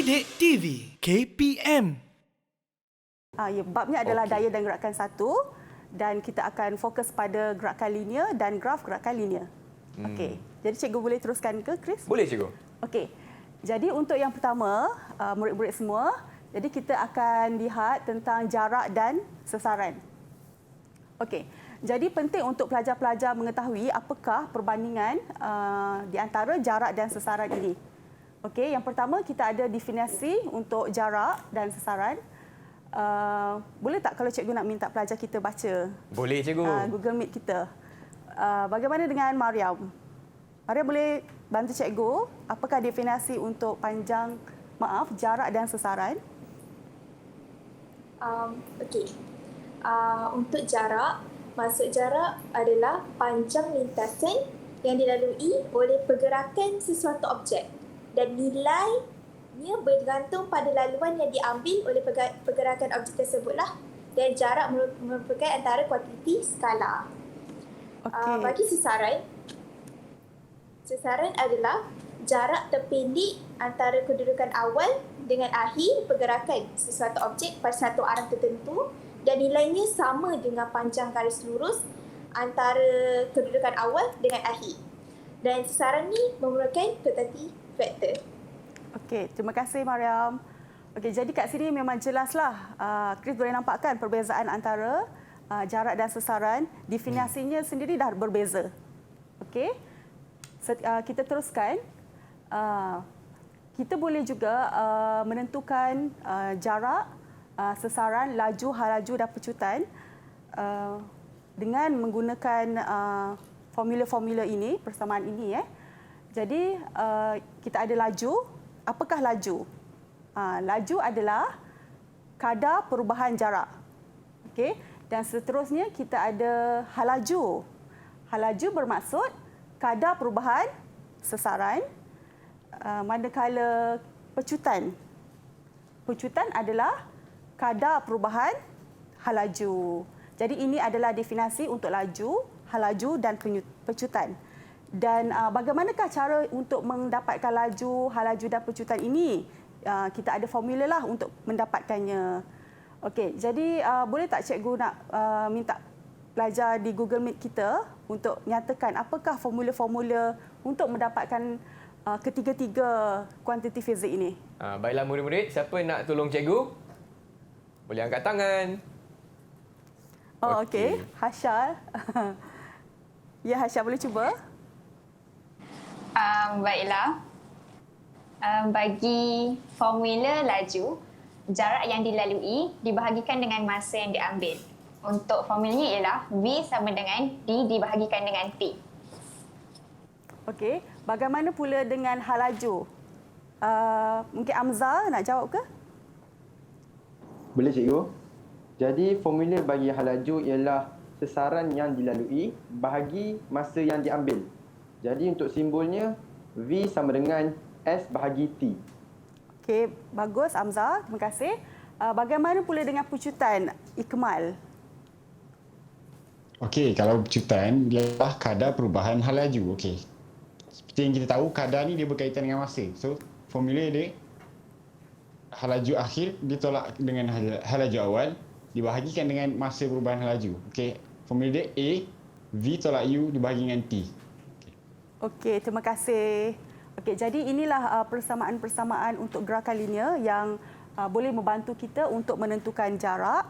Didik TV KPM. Babnya adalah daya dan gerakan satu, dan kita akan fokus pada gerakan linear dan graf gerakan linear. Okey. Jadi cikgu boleh teruskan ke Chris? Boleh cikgu. Okey. Jadi untuk yang pertama, murid-murid semua, jadi kita akan lihat tentang jarak dan sesaran. Okey. Jadi penting untuk pelajar-pelajar mengetahui apakah perbandingan di antara jarak dan sesaran ini. Okey, yang pertama kita ada definisi untuk jarak dan sesaran. Boleh tak kalau cikgu nak minta pelajar kita baca? Boleh cikgu. Google Meet kita. Bagaimana dengan Mariam? Mariam boleh bantu cikgu, apakah definisi untuk jarak dan sesaran? Okey. Untuk jarak, maksud jarak adalah panjang lintasan yang dilalui oleh pergerakan sesuatu objek, dan nilainya bergantung pada laluan yang diambil oleh pergerakan objek tersebutlah, dan jarak merupakan antara kuantiti skala. Bagi sesaran adalah jarak terpendek antara kedudukan awal dengan akhir pergerakan sesuatu objek pada satu arah tertentu, dan nilainya sama dengan panjang garis lurus antara kedudukan awal dengan akhir. Dan sesaran ni memerlukan kuantiti vektor. Okey, terima kasih Mariam. Okey, jadi kat sini memang jelaslah. Chris boleh nampakkan perbezaan antara jarak dan sesaran. Definisinya sendiri dah berbeza. Okey. Kita teruskan. Kita boleh juga menentukan jarak, sesaran, laju, halaju dan pecutan dengan menggunakan formula-formula ini, persamaan ini. Jadi kita ada laju. Apakah laju? Laju adalah kadar perubahan jarak. Okey. Dan seterusnya kita ada halaju. Halaju bermaksud kadar perubahan sesaran, manakala pecutan. Pecutan adalah kadar perubahan halaju. Jadi ini adalah definisi untuk laju, halaju dan pecutan. Dan bagaimanakah cara untuk mendapatkan laju, halaju dan pecutan ini? Kita ada formula lah untuk mendapatkannya. Okey, jadi boleh tak cikgu nak minta pelajar di Google Meet kita untuk nyatakan apakah formula-formula untuk mendapatkan ketiga-tiga kuantiti fizik ini? Baiklah murid-murid, siapa nak tolong cikgu? Boleh angkat tangan. Okey. Hasya. Ya, Hasya boleh cuba? Baiklah. Bagi formula laju, jarak yang dilalui dibahagikan dengan masa yang diambil. Untuk formulanya ialah V sama dengan D dibahagikan dengan T. Okey. Bagaimana pula dengan halaju? Mungkin Amza nak jawab ke? Boleh cikgu. Jadi formula bagi halaju ialah sesaran yang dilalui bahagi masa yang diambil. Jadi untuk simbolnya V sama dengan S bahagi T. Okey, bagus Amza. Terima kasih. Bagaimana pula dengan pecutan, Ikmal? Okey, kalau pecutan dia adalah kadar perubahan halaju. Okey. Seperti yang kita tahu, kadar ni dia berkaitan dengan masa. So, formula dia halaju akhir ditolak dengan halaju awal dibahagikan dengan masa perubahan halaju. Okey, formula dia A V tolak U dibahagi dengan T. Okey, terima kasih. Okey, jadi inilah persamaan-persamaan untuk gerakan linear yang boleh membantu kita untuk menentukan jarak,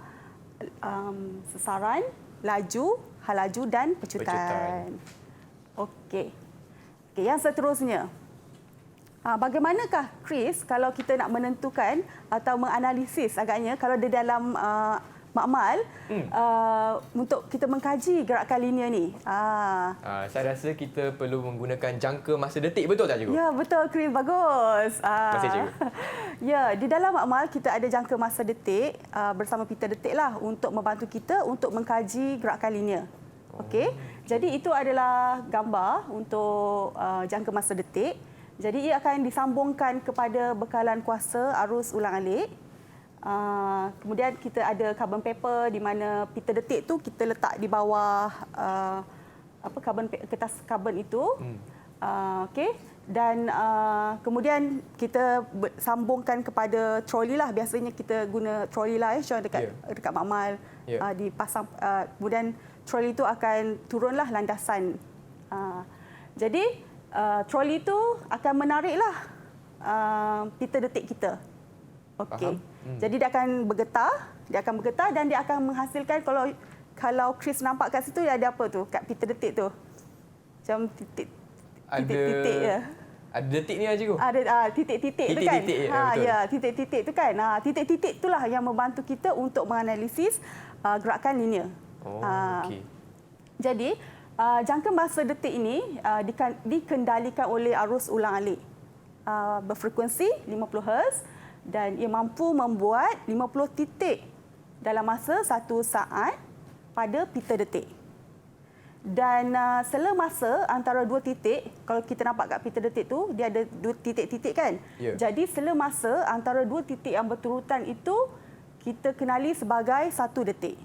sesaran, laju, halaju dan pecutan. Okey. Okey, yang seterusnya. Bagaimanakah Chris kalau kita nak menentukan atau menganalisis agaknya kalau di dalam makmal untuk kita mengkaji gerakan linear ni? Saya rasa kita perlu menggunakan jangka masa detik, betul tak cikgu? Ya, betul Chris, bagus. Terima kasih cikgu. Ya, di dalam makmal kita ada jangka masa detik bersama pita detik lah untuk membantu kita untuk mengkaji gerakan linear. Okey. Jadi itu adalah gambar untuk jangka masa detik. Jadi ia akan disambungkan kepada bekalan kuasa arus ulang-alik. Kemudian kita ada carbon paper di mana pita detik tu kita letak di bawah kertas karbon itu. Okey. Dan kemudian kita sambungkan kepada troli lah. Biasanya kita guna troli lah Syah dekat Makmal. Dipasang, kemudian troli itu akan turunlah landasan. Jadi troli itu akan menariklah pita detik kita. Okey. Jadi dia akan bergetar dan dia akan menghasilkan, kalau Chris nampak kat situ dia ada apa tu kat pita detik tu. Macam titik-titik je. Ada detik ni cikgu? Ada titik-titik tu kan. Titik-titik tu kan. Titik-titik itulah yang membantu kita untuk menganalisis gerakan linear. Okey. Jadi jangka masa detik ini dikendalikan oleh arus ulang-alik berfrekuensi 50 Hz dan ia mampu membuat 50 titik dalam masa 1 saat pada pita detik. Dan sela masa antara dua titik, kalau kita nampak kat pita detik tu, dia ada dua titik-titik kan? Jadi sela masa antara dua titik yang berturutan itu kita kenali sebagai 1 detik.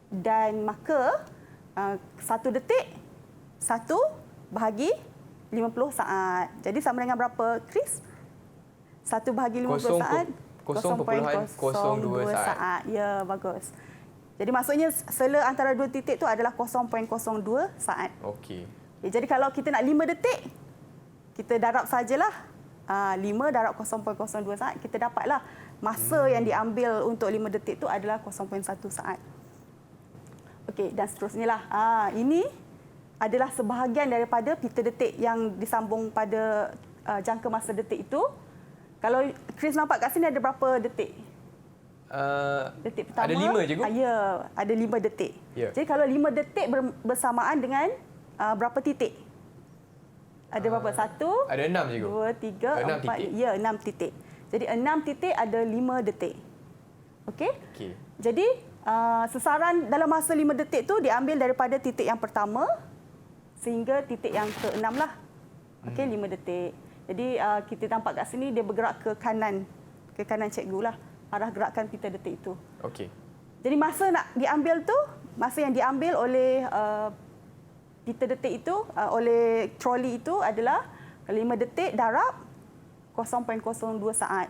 Dan maka 1 detik 1 bahagi 50 saat. Jadi sama dengan berapa, Chris? 1 bahagi 50 saat? 0.02 saat. Ya, bagus. Jadi maksudnya sela antara dua titik itu adalah 0.02 saat. Okey. Jadi kalau kita nak 5 detik, kita darab sajalah 5 darab 0.02 saat, kita dapatlah masa yang diambil untuk 5 detik itu adalah 0.1 saat. Okey, dan seterusnya lah. Ini adalah sebahagian daripada pita detik yang disambung pada jangka masa detik itu. Kalau Chris nampak kat sini ada berapa detik? Detik pertama. Ada 5 cikgu? Ya, ada 5 detik. Ya. Jadi kalau 5 detik bersamaan dengan berapa titik? Ada berapa? 1? Ada 6 cikgu. 2, 3, 4. Titik. Ya, 6 titik. Jadi 6 titik ada 5 detik. Okey? Okey. Jadi sesaran dalam masa 5 detik tu diambil daripada titik yang pertama sehingga titik yang ke-6 lah. Okey, 5 detik. Jadi kita nampak kat sini dia bergerak ke kanan cikgu lah, arah gerakan pita detik itu. Okey. Jadi masa nak diambil tu, masa yang diambil oleh pita detik itu, oleh troli itu adalah 5 detik darab 0.02 saat.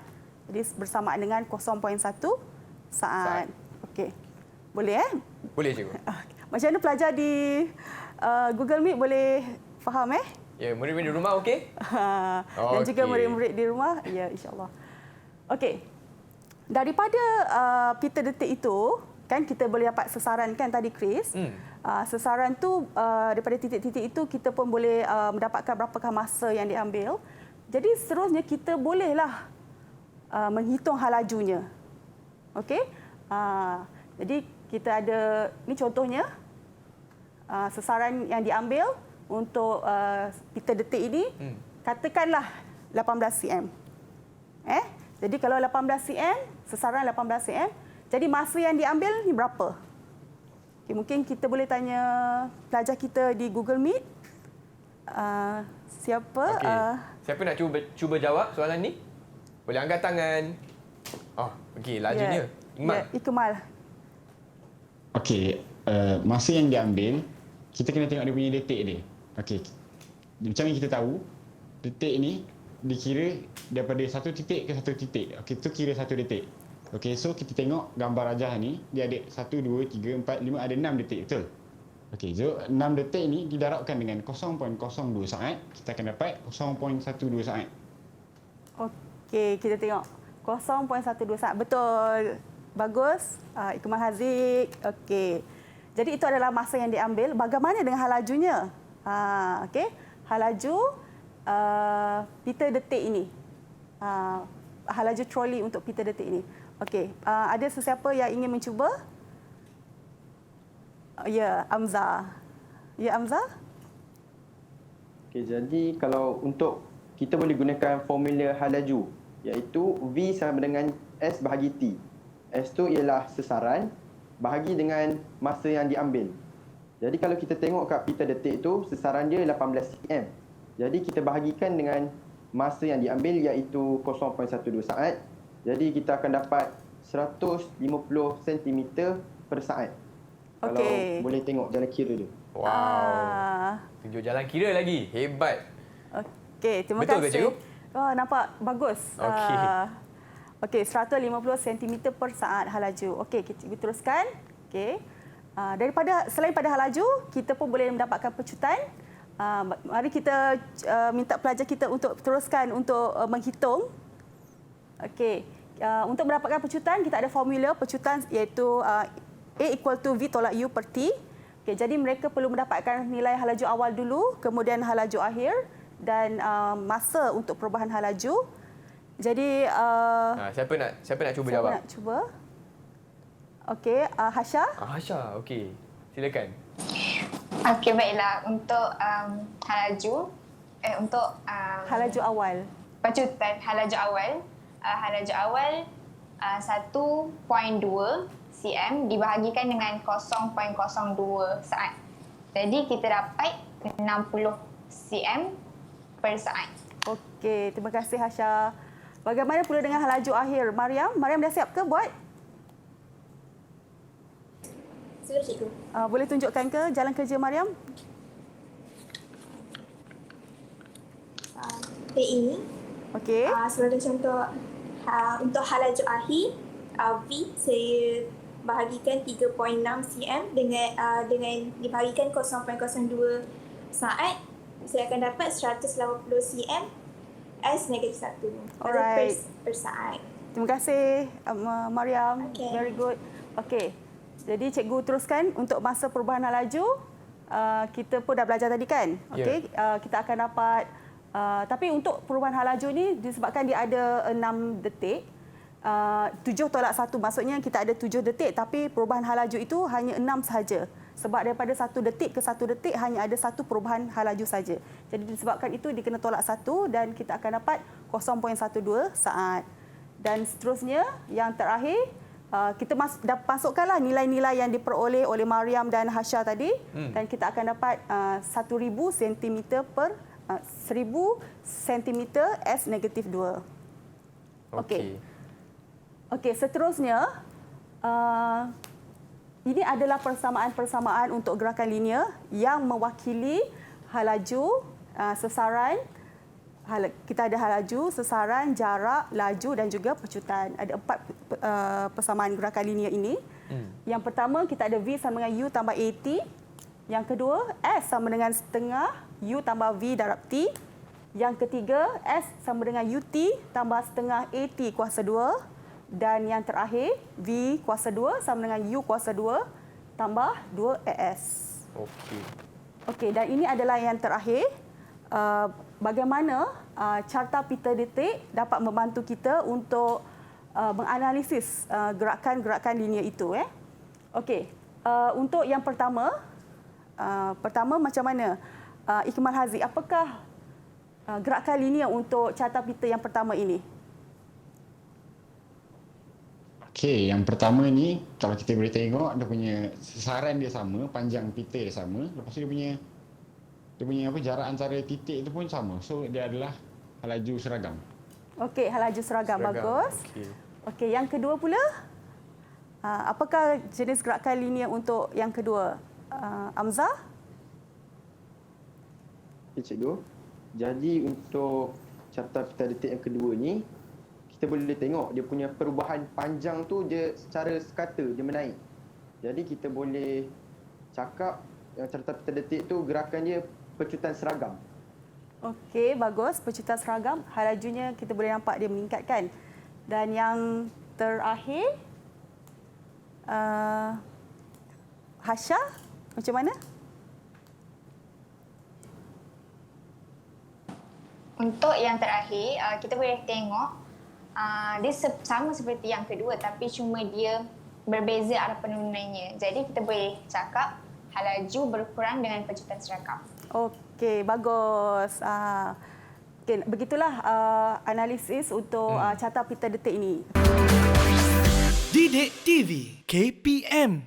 Jadi bersamaan dengan 0.1 saat. Okey. Boleh Boleh cikgu. Macam mana pelajar di Google Meet boleh faham Ya, murid-murid di rumah okey? Dan juga murid-murid di rumah, ya, insya-Allah. Okey. Daripada pita detik itu, kan kita boleh dapat sesaran kan tadi Chris. Sesaran tu daripada titik-titik itu kita pun boleh mendapatkan berapakah masa yang diambil. Jadi seterusnya kita bolehlah menghitung hal lajunya. Okey? Jadi kita ada, ni contohnya sesaran yang diambil untuk pita detik ini, katakanlah 18 cm. Jadi kalau 18 cm, sesaran 18 cm, jadi masa yang diambil ni berapa? Okay, mungkin kita boleh tanya pelajar kita di Google Meet. Siapa? Okay. Siapa nak cuba jawab soalan ni? Boleh angkat tangan. Okey, lajunya. Iqmal. Iqmal. Okey, masa yang diambil, kita kena tengok dia punya detik dia. Okey. Macam yang kita tahu, detik ni dikira daripada satu titik ke satu titik. Okey, tu kira satu detik. Okey, so kita tengok gambar rajah ni, dia ada 1, 2, 3, 4, 5, ada 6 detik, betul? Okey, so 6 detik ni didarabkan dengan 0.02 saat, kita akan dapat 0.12 saat. Okey, kita tengok. 0.12 saat. Betul. Bagus. Iqmal Haziq. Okey. Jadi itu adalah masa yang diambil. Bagaimana dengan hal lajunya? Okey. Hal laju pita detik ini. Hal laju troli untuk pita detik ini. Okey. Ada sesiapa yang ingin mencuba? Ya, Amza. Ya, Amza? Okey, jadi kalau untuk kita boleh gunakan formula hal laju, iaitu V sama dengan S bahagi T. S tu ialah sesaran bahagi dengan masa yang diambil. Jadi kalau kita tengok kat pita detik tu, sesaran dia 18 cm. Jadi kita bahagikan dengan masa yang diambil iaitu 0.12 saat. Jadi kita akan dapat 150 cm per saat. Okey. Kalau boleh tengok jalan kira dia. Wow. Tunjuk jalan kira lagi. Hebat. Okey, terima Betul ke, kasih. cikgu? Oh, nampak bagus. Okey. Okey, 150 cm per saat halaju. Okey, kita teruskan. Okey. Selain pada halaju, kita pun boleh mendapatkan pecutan. Mari kita minta pelajar kita untuk teruskan untuk menghitung. Okey. Untuk mendapatkan pecutan, kita ada formula pecutan iaitu A equal to V tolak U per T. Okay, jadi mereka perlu mendapatkan nilai halaju awal dulu, kemudian halaju akhir dan masa untuk perubahan halaju. Jadi Siapa nak cuba siapa jawab? nak cuba? Okey, Hasha. Hasha, okey. Silakan. Okey, baiklah. Untuk Halaju awal. pecutan halaju awal 1.2 cm dibahagikan dengan 0.02 saat. Jadi kita dapat 60 cm per saat. Okey, terima kasih Hasha. Bagaimana pula dengan halaju akhir? Mariam dah siap ke buat? Sudah, cikgu. Boleh tunjukkan ke jalan kerja Mariam? Ini Okey. sebagai contoh untuk halaju akhir V saya bahagikan 3.6 cm dengan dibahagikan 0.02 saat, saya akan dapat 180 cm S negatif 1 Alright. per saat. Terima kasih Mariam. Okey. Very good. Okey. Jadi cikgu teruskan untuk masa perubahan halaju. Kita pun dah belajar tadi kan? Okey. Kita akan dapat tapi untuk perubahan halaju ni disebabkan dia ada 6 detik. 7 tolak 1 maksudnya kita ada 7 detik tapi perubahan halaju itu hanya 6 sahaja. Sebab daripada 1 detik ke 1 detik hanya ada satu perubahan halaju saja. Jadi disebabkan itu dikena tolak 1 dan kita akan dapat 0.12 saat. Dan seterusnya yang terakhir kita masukkanlah nilai-nilai yang diperoleh oleh Mariam dan Hasha tadi dan kita akan dapat 1000 cm per 1000 cm S negatif 2. Okey. Okey, seterusnya ini adalah persamaan-persamaan untuk gerakan linear yang mewakili halaju, sesaran. Kita ada halaju, sesaran, jarak, laju dan juga pecutan. Ada 4 persamaan gerakan linear ini. Yang pertama kita ada V sama dengan U tambah AT. Yang kedua S sama dengan setengah U tambah V darab T. Yang ketiga S sama dengan UT tambah setengah AT kuasa 2. Dan yang terakhir, V kuasa 2 sama dengan U kuasa 2 tambah 2AS. Okey, dan ini adalah yang terakhir. Bagaimana carta pita detik dapat membantu kita untuk menganalisis gerakan-gerakan linear itu. Okey, untuk yang pertama macam mana? Ikmal Haziq, apakah gerakan linear untuk carta pita yang pertama ini? Okey, yang pertama ni kalau kita boleh tengok dia punya sesaran dia sama, panjang pita dia sama, lepas tu dia punya jarak antara titik itu pun sama. So dia adalah halaju seragam. Okey, halaju seragam. Bagus. Okey, yang kedua pula apakah jenis gerakan linear untuk yang kedua? Amza? Okay, cikgu. Jadi untuk carta pita detik yang kedua ni kita boleh tengok dia punya perubahan panjang tu dia secara sekata dia menaik. Jadi kita boleh cakap yang carta pita detik tu gerakan dia pecutan seragam. Okey, bagus. Pecutan seragam. Halajunya kita boleh nampak dia meningkatkan. Dan yang terakhir Hasha, macam mana? Untuk yang terakhir, kita boleh tengok dia sama seperti yang kedua tapi cuma dia berbeza arah penurunannya. Jadi kita boleh cakap halaju berkurang dengan pecutan seragam. Okey, bagus. Okay, begitulah analisis untuk carta pita detik ini. Didik TV KPM